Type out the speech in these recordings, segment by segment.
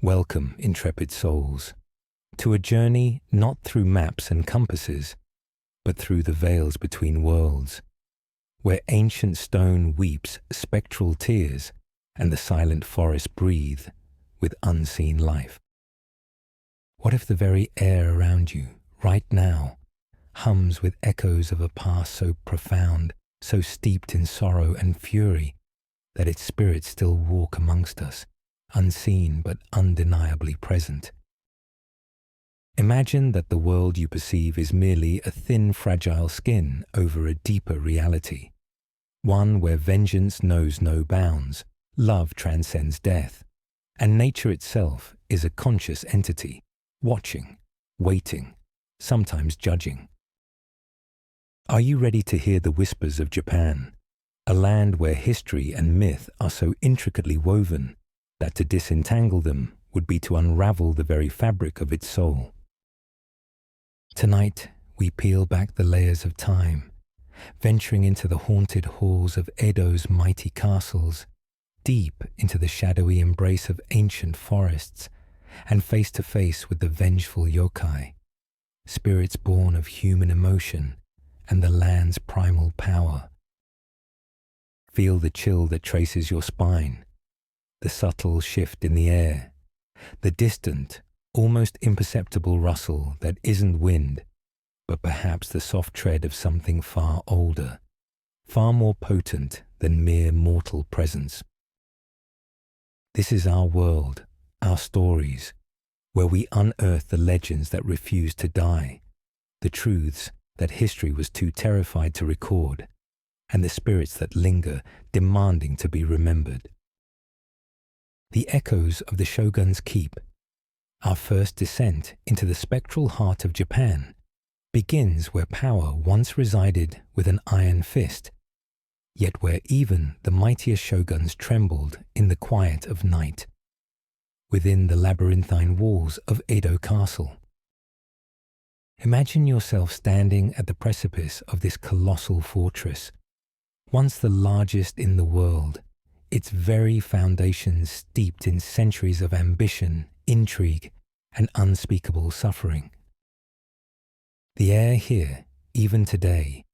Welcome, intrepid souls, to a journey not through maps and compasses, but through the veils between worlds, where ancient stone weeps spectral tears and the silent forests breathe with unseen life. What if the very air around you, right now, hums with echoes of a past so profound, so steeped in sorrow and fury, that its spirits still walk amongst us, unseen but undeniably present? Imagine that the world you perceive is merely a thin, fragile skin over a deeper reality, one where vengeance knows no bounds, love transcends death, and nature itself is a conscious entity, watching, waiting, sometimes judging. Are you ready to hear the whispers of Japan, a land where history and myth are so intricately woven that to disentangle them would be to unravel the very fabric of its soul? Tonight, we peel back the layers of time, venturing into the haunted halls of Edo's mighty castles, deep into the shadowy embrace of ancient forests, and face to face with the vengeful yokai, spirits born of human emotion and the land's primal power. Feel the chill that traces your spine, the subtle shift in the air, the distant, almost imperceptible rustle that isn't wind, but perhaps the soft tread of something far older, far more potent than mere mortal presence. This is our world, our stories, where we unearth the legends that refuse to die, the truths that history was too terrified to record, and the spirits that linger, demanding to be remembered. The echoes of the Shogun's Keep, our first descent into the spectral heart of Japan, begins where power once resided with an iron fist, yet where even the mightiest shoguns trembled in the quiet of night, within the labyrinthine walls of Edo Castle. Imagine yourself standing at the precipice of this colossal fortress, once the largest in the world, its very foundations steeped in centuries of ambition, intrigue, and unspeakable suffering. The air here, even today,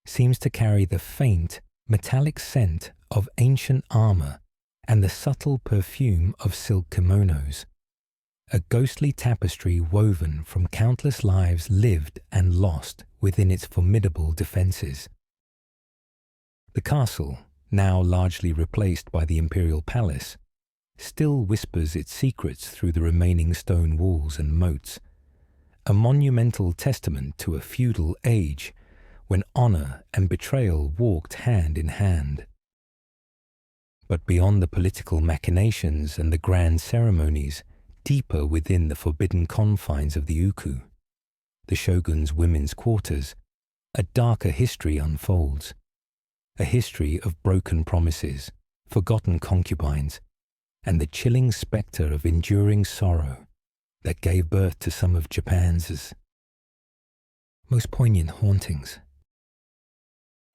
seems to carry the faint, metallic scent of ancient armor and the subtle perfume of silk kimonos, a ghostly tapestry woven from countless lives lived and lost within its formidable defenses. The castle, now largely replaced by the imperial palace, still whispers its secrets through the remaining stone walls and moats, a monumental testament to a feudal age when honor and betrayal walked hand in hand. But beyond the political machinations and the grand ceremonies, deeper within the forbidden confines of the Uku, the shogun's women's quarters, a darker history unfolds, a history of broken promises, forgotten concubines, and the chilling spectre of enduring sorrow that gave birth to some of Japan's most poignant hauntings.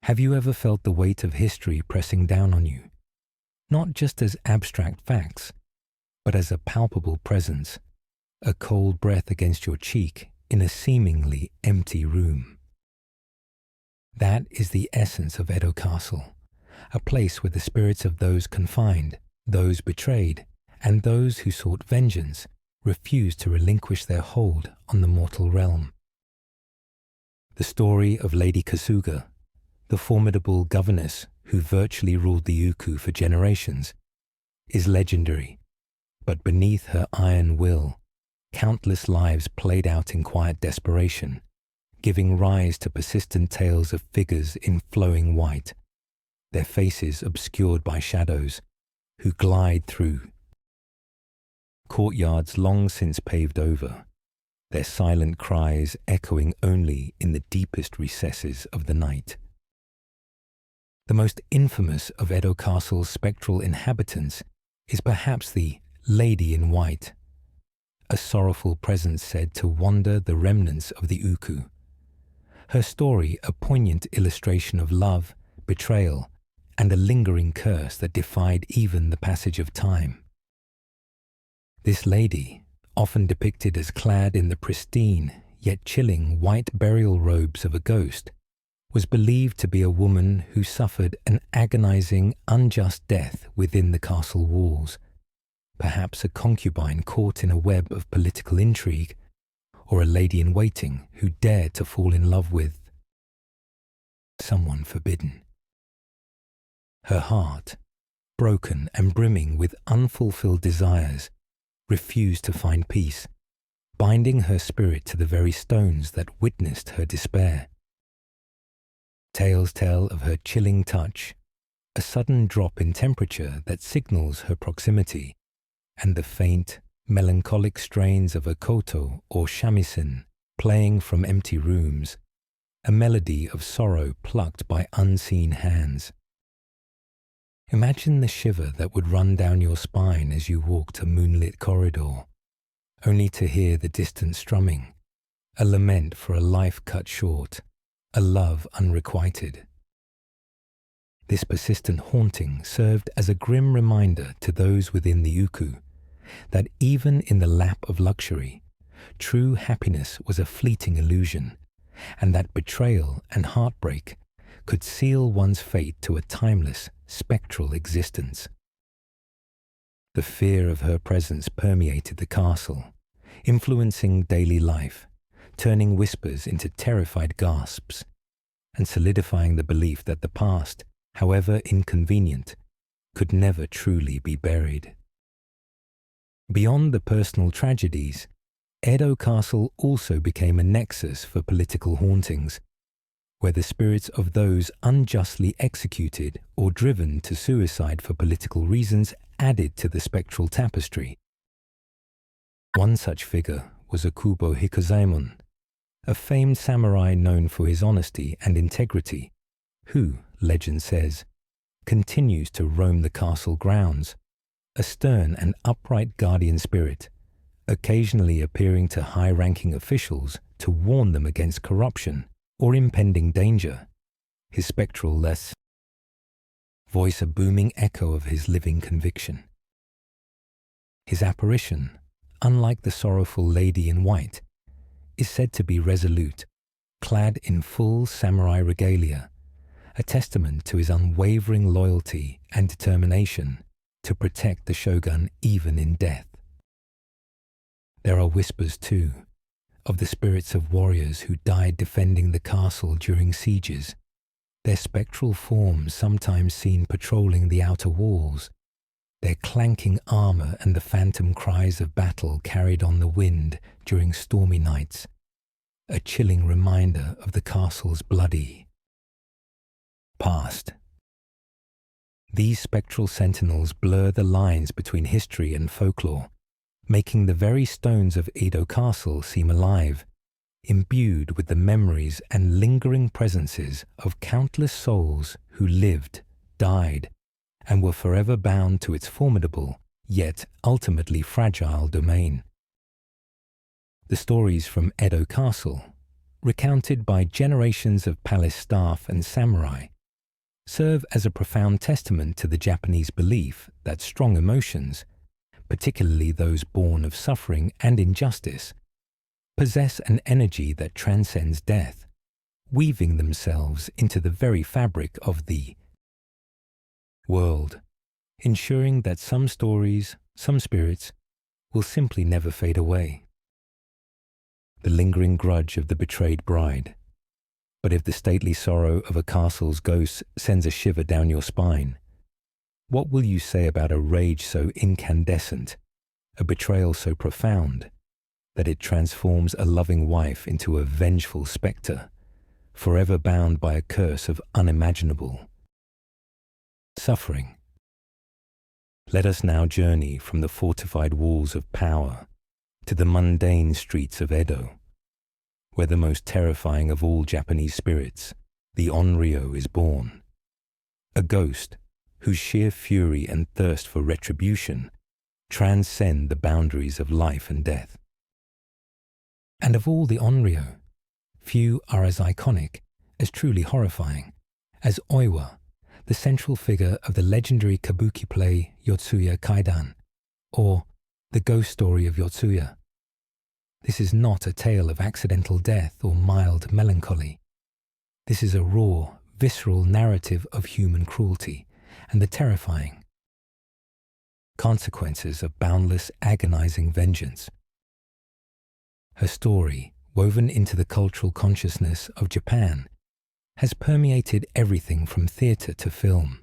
Have you ever felt the weight of history pressing down on you, not just as abstract facts, but as a palpable presence, a cold breath against your cheek in a seemingly empty room? That is the essence of Edo Castle, a place where the spirits of those confined, those betrayed, and those who sought vengeance refused to relinquish their hold on the mortal realm. The story of Lady Kasuga, the formidable governess who virtually ruled the Uku for generations, is legendary, but beneath her iron will, countless lives played out in quiet desperation, giving rise to persistent tales of figures in flowing white, their faces obscured by shadows, who glide through courtyards long since paved over, their silent cries echoing only in the deepest recesses of the night. The most infamous of Edo Castle's spectral inhabitants is perhaps the Lady in White, a sorrowful presence said to wander the remnants of the Uku. Her story a poignant illustration of love, betrayal, and a lingering curse that defied even the passage of time. This lady, often depicted as clad in the pristine yet chilling white burial robes of a ghost, was believed to be a woman who suffered an agonizing, unjust death within the castle walls, perhaps a concubine caught in a web of political intrigue, or a lady-in-waiting who dared to fall in love with someone forbidden. Her heart, broken and brimming with unfulfilled desires, refused to find peace, binding her spirit to the very stones that witnessed her despair. Tales tell of her chilling touch, a sudden drop in temperature that signals her proximity, and the faint, melancholic strains of a koto or shamisen playing from empty rooms, a melody of sorrow plucked by unseen hands. Imagine the shiver that would run down your spine as you walked a moonlit corridor, only to hear the distant strumming, a lament for a life cut short, a love unrequited. This persistent haunting served as a grim reminder to those within the uku that even in the lap of luxury, true happiness was a fleeting illusion, and that betrayal and heartbreak could seal one's fate to a timeless, spectral existence. The fear of her presence permeated the castle, influencing daily life, turning whispers into terrified gasps, and solidifying the belief that the past, however inconvenient, could never truly be buried. Beyond the personal tragedies, Edo Castle also became a nexus for political hauntings, where the spirits of those unjustly executed or driven to suicide for political reasons added to the spectral tapestry. One such figure was Akubo Hikozaemon, a famed samurai known for his honesty and integrity, who, legend says, continues to roam the castle grounds, a stern and upright guardian spirit, occasionally appearing to high-ranking officials to warn them against corruption or impending danger, his spectral voice a booming echo of his living conviction. His apparition, unlike the sorrowful lady in white, is said to be resolute, clad in full samurai regalia, a testament to his unwavering loyalty and determination to protect the shogun even in death. There are whispers, too, of the spirits of warriors who died defending the castle during sieges, their spectral forms sometimes seen patrolling the outer walls, their clanking armor and the phantom cries of battle carried on the wind during stormy nights, a chilling reminder of the castle's bloody past. These spectral sentinels blur the lines between history and folklore, making the very stones of Edo Castle seem alive, imbued with the memories and lingering presences of countless souls who lived, died, and were forever bound to its formidable, yet ultimately fragile domain. The stories from Edo Castle, recounted by generations of palace staff and samurai, serve as a profound testament to the Japanese belief that strong emotions, particularly those born of suffering and injustice, possess an energy that transcends death, weaving themselves into the very fabric of the world, ensuring that some stories, some spirits, will simply never fade away. The lingering grudge of the betrayed bride. But if the stately sorrow of a castle's ghost sends a shiver down your spine, what will you say about a rage so incandescent, a betrayal so profound, that it transforms a loving wife into a vengeful spectre, forever bound by a curse of unimaginable suffering? Let us now journey from the fortified walls of power to the mundane streets of Edo, where the most terrifying of all Japanese spirits, the Onryo, is born, a ghost whose sheer fury and thirst for retribution transcend the boundaries of life and death. And of all the Onryo, few are as iconic, as truly horrifying, as Oiwa, the central figure of the legendary kabuki play Yotsuya Kaidan, or the ghost story of Yotsuya. This is not a tale of accidental death or mild melancholy. This is a raw, visceral narrative of human cruelty and the terrifying consequences of boundless, agonizing vengeance. Her story, woven into the cultural consciousness of Japan, has permeated everything from theatre to film,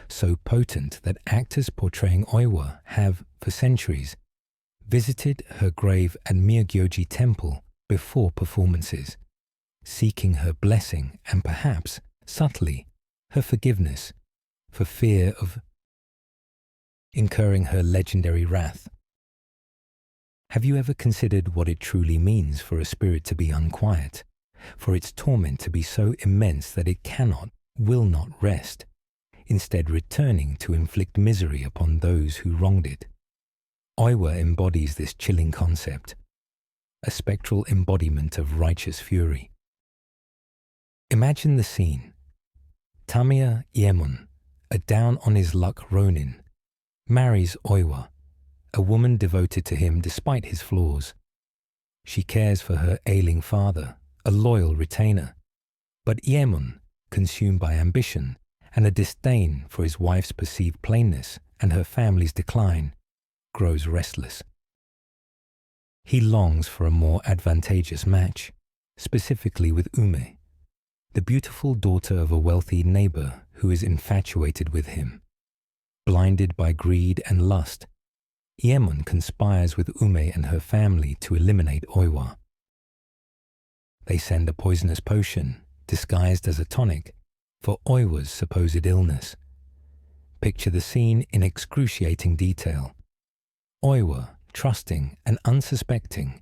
so potent that actors portraying Oiwa have, for centuries, visited her grave at Miyagyoji Temple before performances, seeking her blessing and perhaps, subtly, her forgiveness, for fear of incurring her legendary wrath. Have you ever considered what it truly means for a spirit to be unquiet, for its torment to be so immense that it cannot, will not rest, instead returning to inflict misery upon those who wronged it? Oiwa embodies this chilling concept, a spectral embodiment of righteous fury. Imagine the scene. Tamiya Iemon, a down-on-his-luck ronin, marries Oiwa, a woman devoted to him despite his flaws. She cares for her ailing father, a loyal retainer, but Iemon, consumed by ambition and a disdain for his wife's perceived plainness and her family's decline, grows restless. He longs for a more advantageous match, specifically with Ume, the beautiful daughter of a wealthy neighbor who is infatuated with him. Blinded by greed and lust, Iemon conspires with Ume and her family to eliminate Oiwa. They send a poisonous potion, disguised as a tonic, for Oiwa's supposed illness. Picture the scene in excruciating detail. Oiwa, trusting and unsuspecting,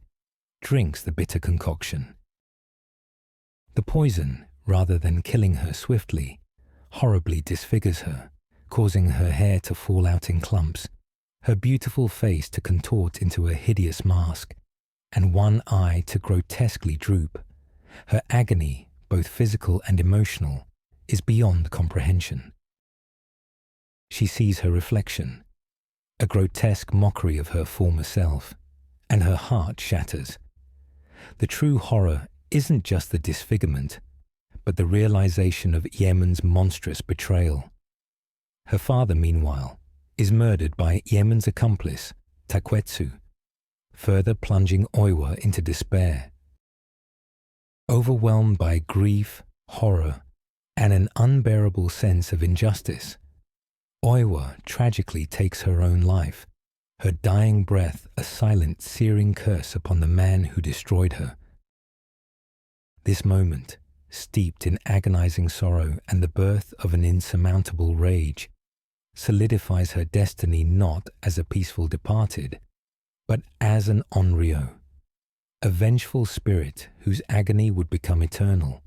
drinks the bitter concoction. The poison, rather than killing her swiftly, horribly disfigures her, causing her hair to fall out in clumps, her beautiful face to contort into a hideous mask, and one eye to grotesquely droop. Her agony, both physical and emotional, is beyond comprehension. She sees her reflection, a grotesque mockery of her former self, and her heart shatters. The true horror isn't just the disfigurement, but the realization of Iemon's monstrous betrayal. Her father, meanwhile, is murdered by Iemon's accomplice, Takwetsu, further plunging Oiwa into despair. Overwhelmed by grief, horror, and an unbearable sense of injustice, Oiwa tragically takes her own life, her dying breath a silent, searing curse upon the man who destroyed her. This moment, steeped in agonizing sorrow and the birth of an insurmountable rage, solidifies her destiny not as a peaceful departed, but as an onryo, a vengeful spirit whose agony would become eternal,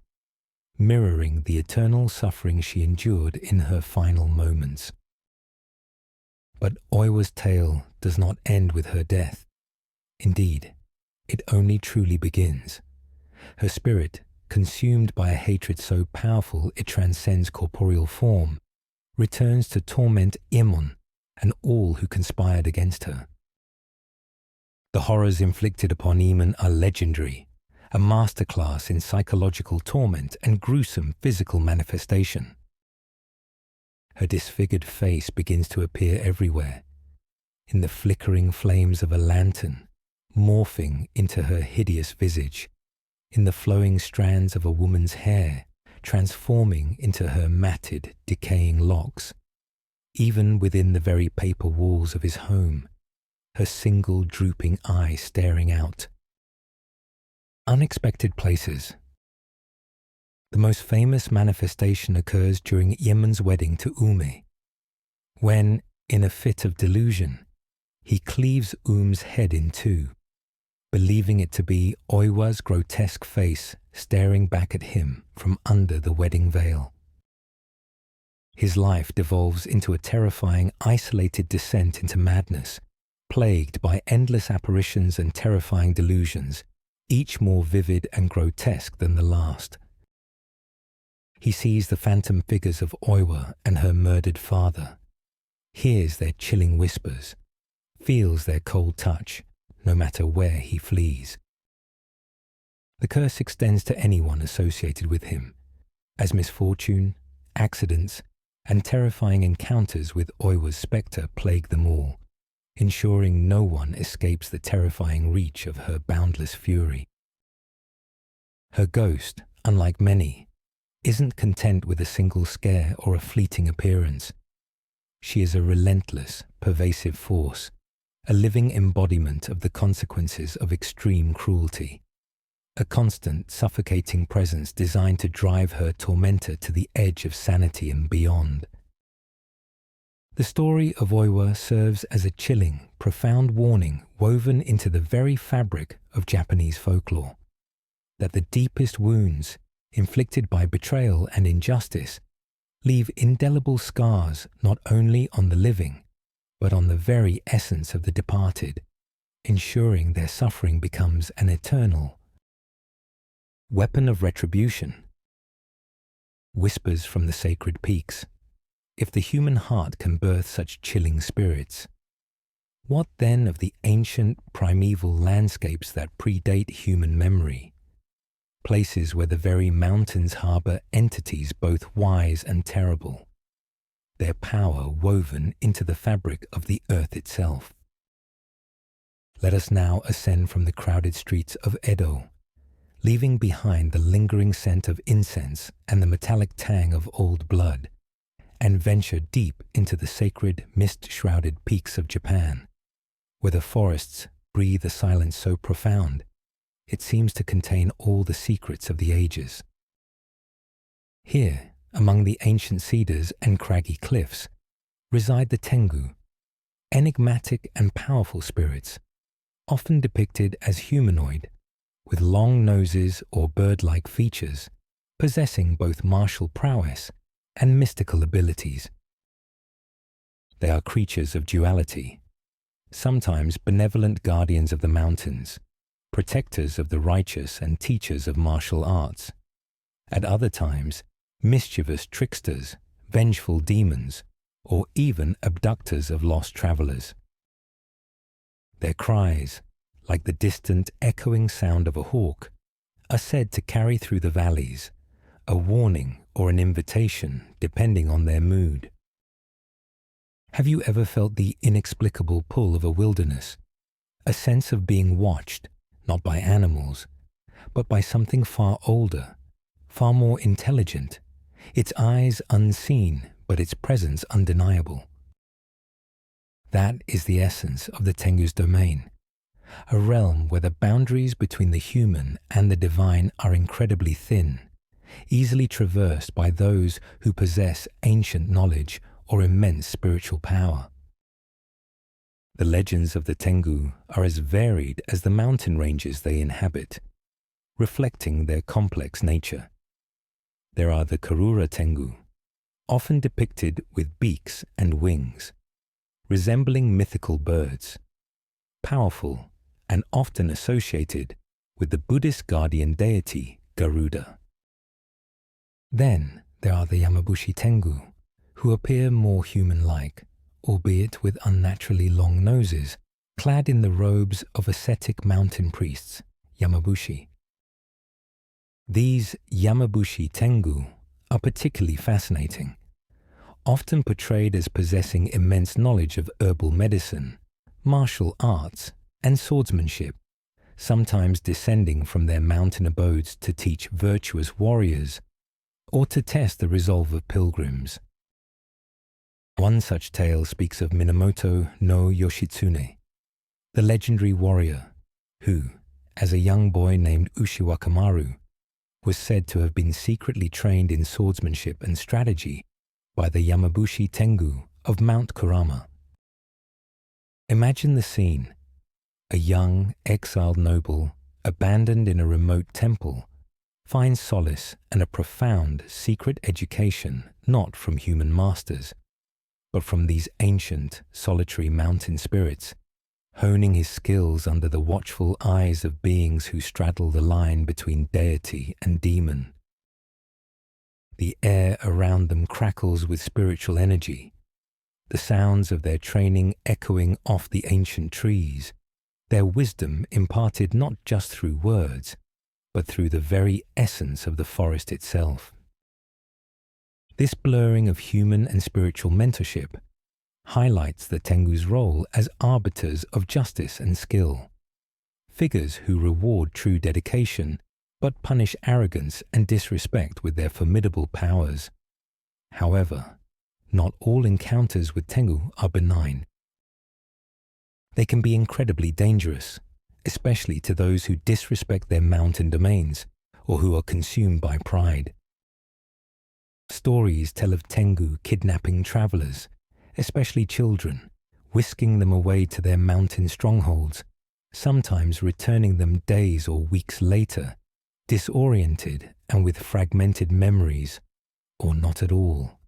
mirroring the eternal suffering she endured in her final moments. But Oiwa's tale does not end with her death. Indeed, it only truly begins. Her spirit, consumed by a hatred so powerful it transcends corporeal form, returns to torment Iemon and all who conspired against her. The horrors inflicted upon Iemon are legendary, a masterclass in psychological torment and gruesome physical manifestation. Her disfigured face begins to appear everywhere, in the flickering flames of a lantern, morphing into her hideous visage, in the flowing strands of a woman's hair, transforming into her matted, decaying locks, even within the very paper walls of his home, her single drooping eye staring out. Unexpected places. The most famous manifestation occurs during Iemon's wedding to Ume, when, in a fit of delusion, he cleaves Ume's head in two, believing it to be Oiwa's grotesque face staring back at him from under the wedding veil. His life devolves into a terrifying, isolated descent into madness, plagued by endless apparitions and terrifying delusions, each more vivid and grotesque than the last. He sees the phantom figures of Oiwa and her murdered father, hears their chilling whispers, feels their cold touch, no matter where he flees. The curse extends to anyone associated with him, as misfortune, accidents, and terrifying encounters with Oiwa's spectre plague them all, ensuring no one escapes the terrifying reach of her boundless fury. Her ghost, unlike many, isn't content with a single scare or a fleeting appearance. She is a relentless, pervasive force, a living embodiment of the consequences of extreme cruelty, a constant, suffocating presence designed to drive her tormentor to the edge of sanity and beyond. The story of Oiwa serves as a chilling, profound warning woven into the very fabric of Japanese folklore, that the deepest wounds, inflicted by betrayal and injustice, leave indelible scars not only on the living, but on the very essence of the departed, ensuring their suffering becomes an eternal weapon of retribution. Whispers from the sacred peaks. If the human heart can birth such chilling spirits, what then of the ancient, primeval landscapes that predate human memory? Places where the very mountains harbour entities both wise and terrible, their power woven into the fabric of the earth itself. Let us now ascend from the crowded streets of Edo, leaving behind the lingering scent of incense and the metallic tang of old blood, and venture deep into the sacred, mist-shrouded peaks of Japan, where the forests breathe a silence so profound it seems to contain all the secrets of the ages. Here, among the ancient cedars and craggy cliffs, reside the Tengu, enigmatic and powerful spirits, often depicted as humanoid, with long noses or bird-like features, possessing both martial prowess and mystical abilities. They are creatures of duality, sometimes benevolent guardians of the mountains, protectors of the righteous and teachers of martial arts, at other times mischievous tricksters, vengeful demons, or even abductors of lost travelers. Their cries, like the distant echoing sound of a hawk, are said to carry through the valleys, a warning or an invitation depending on their mood. Have you ever felt the inexplicable pull of a wilderness, a sense of being watched, not by animals, but by something far older, far more intelligent, its eyes unseen but its presence undeniable? That is the essence of the Tengu's domain, a realm where the boundaries between the human and the divine are incredibly thin, easily traversed by those who possess ancient knowledge or immense spiritual power. The legends of the Tengu are as varied as the mountain ranges they inhabit, reflecting their complex nature. There are the Karura Tengu, often depicted with beaks and wings, resembling mythical birds, powerful and often associated with the Buddhist guardian deity Garuda. Then there are the Yamabushi Tengu, who appear more human-like, albeit with unnaturally long noses, clad in the robes of ascetic mountain priests, Yamabushi. These Yamabushi Tengu are particularly fascinating, often portrayed as possessing immense knowledge of herbal medicine, martial arts, and swordsmanship, sometimes descending from their mountain abodes to teach virtuous warriors or to test the resolve of pilgrims. One such tale speaks of Minamoto no Yoshitsune, the legendary warrior who, as a young boy named Ushiwakamaru, was said to have been secretly trained in swordsmanship and strategy by the Yamabushi Tengu of Mount Kurama. Imagine the scene: a young, exiled noble, abandoned in a remote temple, finds solace and a profound, secret education not from human masters, but from these ancient, solitary mountain spirits, honing his skills under the watchful eyes of beings who straddle the line between deity and demon. The air around them crackles with spiritual energy, the sounds of their training echoing off the ancient trees, their wisdom imparted not just through words, but through the very essence of the forest itself. This blurring of human and spiritual mentorship highlights the Tengu's role as arbiters of justice and skill, figures who reward true dedication but punish arrogance and disrespect with their formidable powers. However, not all encounters with Tengu are benign. They can be incredibly dangerous, especially to those who disrespect their mountain domains or who are consumed by pride. Stories tell of Tengu kidnapping travelers, especially children, whisking them away to their mountain strongholds, sometimes returning them days or weeks later, disoriented and with fragmented memories, or not at all.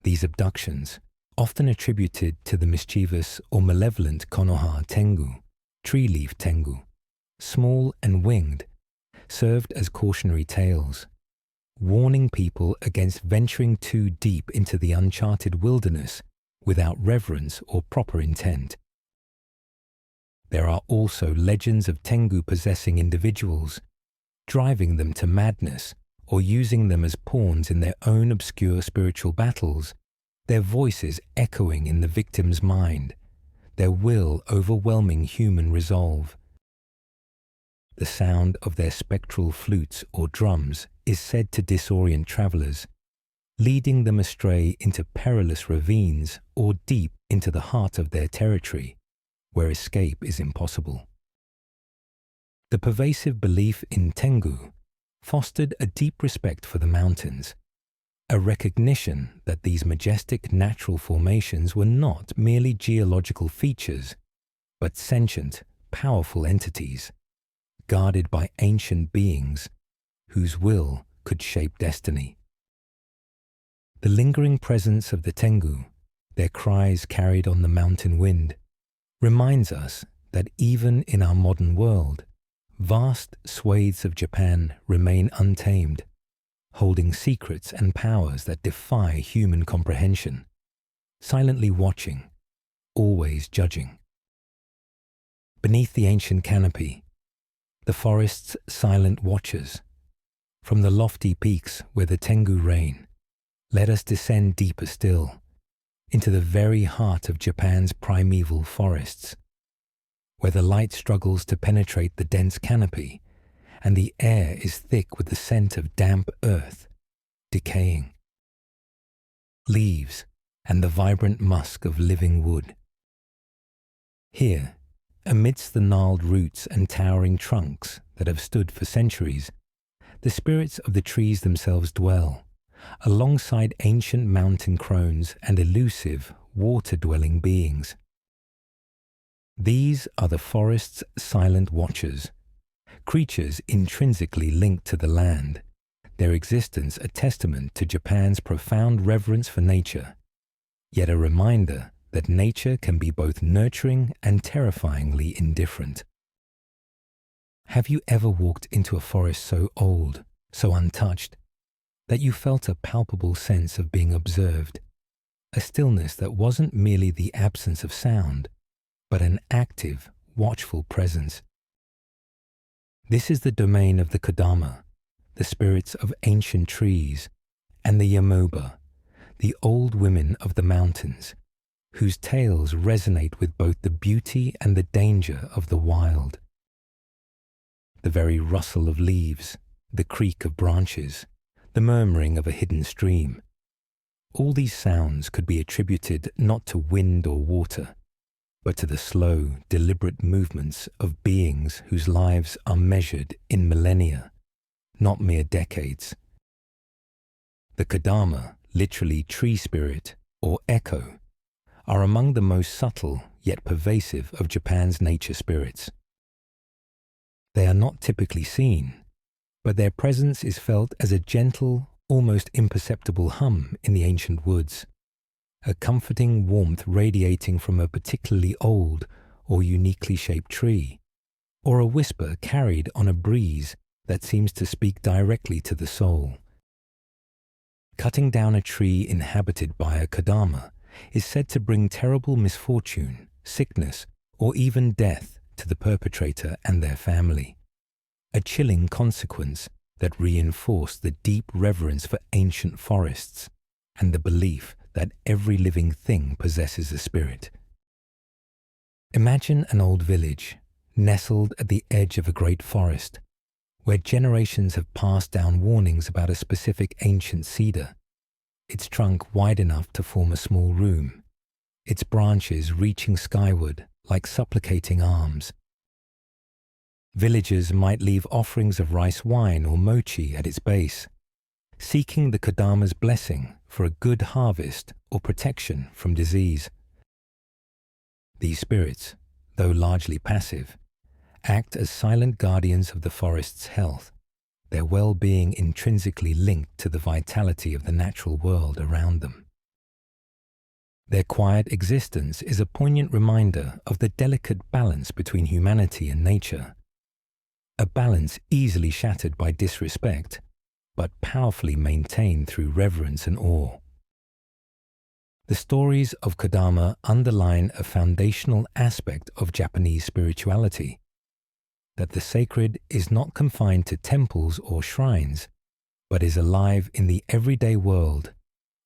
These abductions, often attributed to the mischievous or malevolent Konoha Tengu, tree-leaf Tengu, small and winged, served as cautionary tales, warning people against venturing too deep into the uncharted wilderness without reverence or proper intent. There are also legends of Tengu possessing individuals, driving them to madness or using them as pawns in their own obscure spiritual battles, their voices echoing in the victim's mind, their will overwhelming human resolve. The sound of their spectral flutes or drums is said to disorient travelers, leading them astray into perilous ravines or deep into the heart of their territory, where escape is impossible. The pervasive belief in Tengu fostered a deep respect for the mountains, a recognition that these majestic natural formations were not merely geological features, but sentient, powerful entities, guarded by ancient beings whose will could shape destiny. The lingering presence of the Tengu, their cries carried on the mountain wind, reminds us that even in our modern world, vast swathes of Japan remain untamed, holding secrets and powers that defy human comprehension, silently watching, always judging. Beneath the ancient canopy, the forest's silent watchers, from the lofty peaks where the Tengu reign, let us descend deeper still, into the very heart of Japan's primeval forests, where the light struggles to penetrate the dense canopy and the air is thick with the scent of damp earth, decaying, leaves, and the vibrant musk of living wood. Here, amidst the gnarled roots and towering trunks that have stood for centuries, the spirits of the trees themselves dwell, alongside ancient mountain crones and elusive, water-dwelling beings. These are the forest's silent watchers, creatures intrinsically linked to the land, their existence a testament to Japan's profound reverence for nature, yet a reminder that nature can be both nurturing and terrifyingly indifferent. Have you ever walked into a forest so old, so untouched, that you felt a palpable sense of being observed, a stillness that wasn't merely the absence of sound, but an active, watchful presence? This is the domain of the Kodama, the spirits of ancient trees, and the Yamoba, the old women of the mountains, whose tales resonate with both the beauty and the danger of the wild. The very rustle of leaves, the creak of branches, the murmuring of a hidden stream, all these sounds could be attributed not to wind or water, but to the slow, deliberate movements of beings whose lives are measured in millennia, not mere decades. The Kodama, literally tree spirit or echo, are among the most subtle yet pervasive of Japan's nature spirits. They are not typically seen, but their presence is felt as a gentle, almost imperceptible hum in the ancient woods, a comforting warmth radiating from a particularly old or uniquely shaped tree, or a whisper carried on a breeze that seems to speak directly to the soul. Cutting down a tree inhabited by a Kodama is said to bring terrible misfortune, sickness, or even death to the perpetrator and their family. A chilling consequence that reinforced the deep reverence for ancient forests and the belief that every living thing possesses a spirit. Imagine an old village, nestled at the edge of a great forest, where generations have passed down warnings about a specific ancient cedar, its trunk wide enough to form a small room, its branches reaching skyward like supplicating arms. Villagers might leave offerings of rice wine or mochi at its base, seeking the Kodama's blessing for a good harvest or protection from disease. These spirits, though largely passive, act as silent guardians of the forest's health, their well-being intrinsically linked to the vitality of the natural world around them. Their quiet existence is a poignant reminder of the delicate balance between humanity and nature, a balance easily shattered by disrespect, but powerfully maintained through reverence and awe. The stories of Kodama underline a foundational aspect of Japanese spirituality, that the sacred is not confined to temples or shrines, but is alive in the everyday world,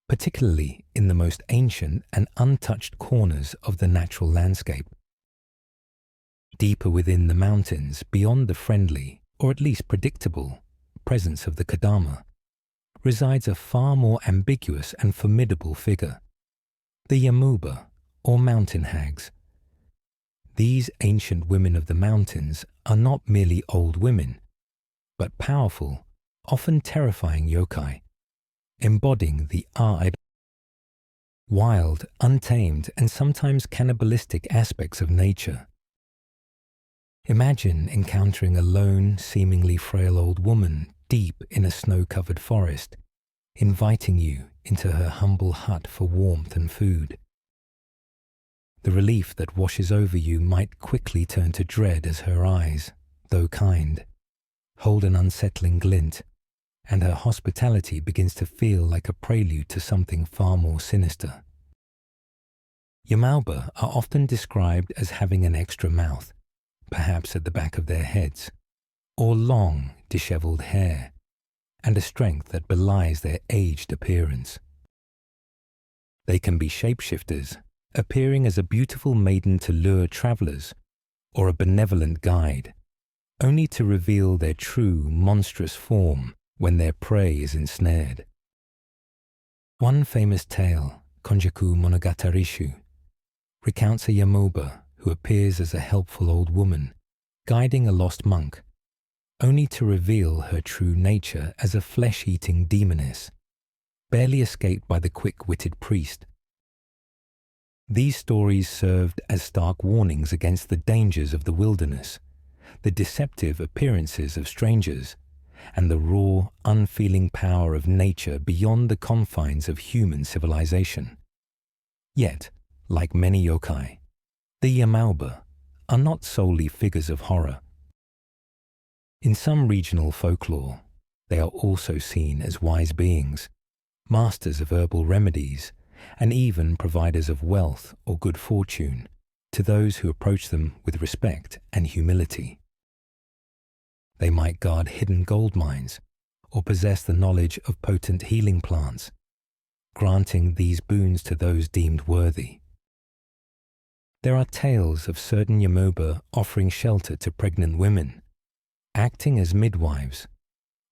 particularly in the most ancient and untouched corners of the natural landscape. Deeper within the mountains, beyond the friendly, or at least predictable, presence of the Kodama, resides a far more ambiguous and formidable figure, the Yamuba, or mountain hags. These ancient women of the mountains are not merely old women, but powerful, often terrifying yokai, embodying the wild, untamed, and sometimes cannibalistic aspects of nature. Imagine encountering a lone, seemingly frail old woman deep in a snow-covered forest, inviting you into her humble hut for warmth and food. The relief that washes over you might quickly turn to dread as her eyes, though kind, hold an unsettling glint, and her hospitality begins to feel like a prelude to something far more sinister. Yamauba are often described as having an extra mouth, perhaps at the back of their heads, or long, disheveled hair, and a strength that belies their aged appearance. They can be shapeshifters, appearing as a beautiful maiden to lure travelers, or a benevolent guide, only to reveal their true, monstrous form when their prey is ensnared. One famous tale, Konjaku Monogatari-shu, recounts a Yamoba who appears as a helpful old woman, guiding a lost monk, only to reveal her true nature as a flesh-eating demoness, barely escaped by the quick-witted priest. These stories served as stark warnings against the dangers of the wilderness, the deceptive appearances of strangers, and the raw, unfeeling power of nature beyond the confines of human civilization. Yet, like many yokai, the Yamauba are not solely figures of horror. In some regional folklore, they are also seen as wise beings, masters of herbal remedies, and even providers of wealth or good fortune to those who approach them with respect and humility. They might guard hidden gold mines or possess the knowledge of potent healing plants, granting these boons to those deemed worthy. There are tales of certain Yamoba offering shelter to pregnant women, acting as midwives,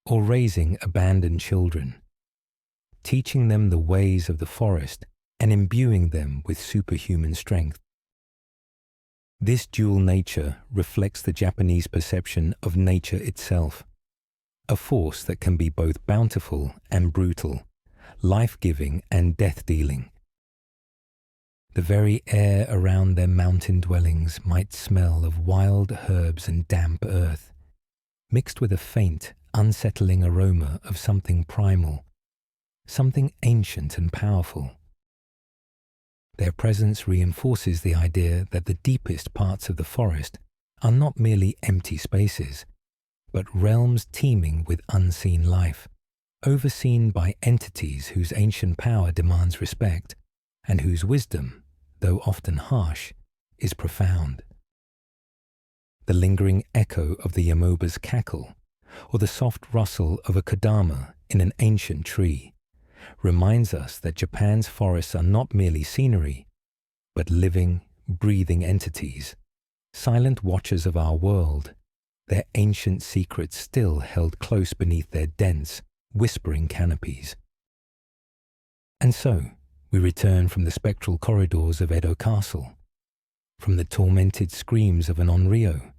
or raising abandoned children, teaching them the ways of the forest and imbuing them with superhuman strength. This dual nature reflects the Japanese perception of nature itself, a force that can be both bountiful and brutal, life-giving and death-dealing. The very air around their mountain dwellings might smell of wild herbs and damp earth, mixed with a faint, unsettling aroma of something primal, something ancient and powerful. Their presence reinforces the idea that the deepest parts of the forest are not merely empty spaces, but realms teeming with unseen life, overseen by entities whose ancient power demands respect, and whose wisdom, though often harsh, is profound. The lingering echo of the yamoba's cackle, or the soft rustle of a kodama in an ancient tree, reminds us that Japan's forests are not merely scenery, but living, breathing entities, silent watchers of our world, their ancient secrets still held close beneath their dense, whispering canopies. And so, we return from the spectral corridors of Edo Castle, from the tormented screams of an onryo,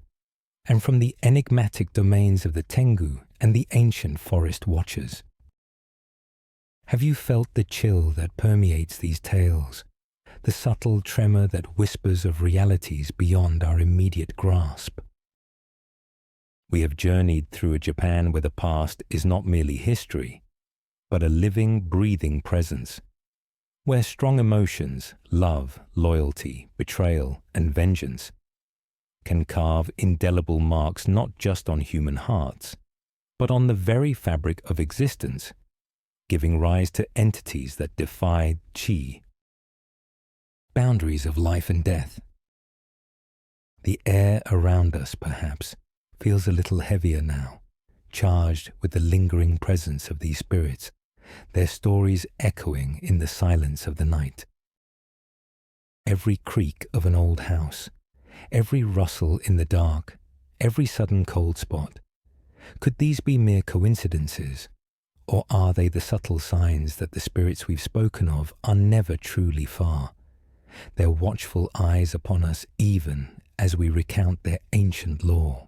and from the enigmatic domains of the Tengu and the ancient forest watchers. Have you felt the chill that permeates these tales, the subtle tremor that whispers of realities beyond our immediate grasp? We have journeyed through a Japan where the past is not merely history, but a living, breathing presence, where strong emotions, love, loyalty, betrayal, and vengeance can carve indelible marks not just on human hearts, but on the very fabric of existence, giving rise to entities that defy chi. Boundaries of life and death. The air around us, perhaps, feels a little heavier now, charged with the lingering presence of these spirits, their stories echoing in the silence of the night. Every creak of an old house, every rustle in the dark, every sudden cold spot, could these be mere coincidences, or are they the subtle signs that the spirits we've spoken of are never truly far, their watchful eyes upon us even as we recount their ancient lore?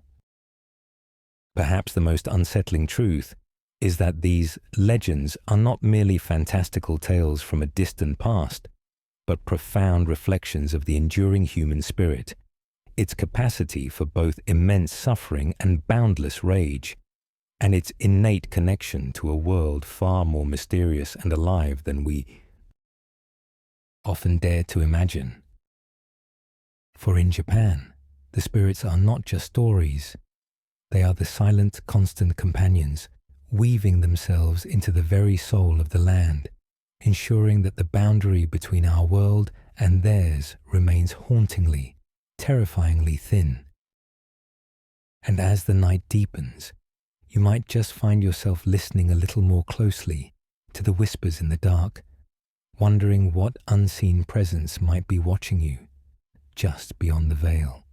Perhaps the most unsettling truth is that these legends are not merely fantastical tales from a distant past, but profound reflections of the enduring human spirit, its capacity for both immense suffering and boundless rage, and its innate connection to a world far more mysterious and alive than we often dare to imagine. For in Japan, the spirits are not just stories. They are the silent, constant companions, weaving themselves into the very soul of the land, ensuring that the boundary between our world and theirs remains hauntingly, terrifyingly thin. And as the night deepens, you might just find yourself listening a little more closely to the whispers in the dark, wondering what unseen presence might be watching you just beyond the veil.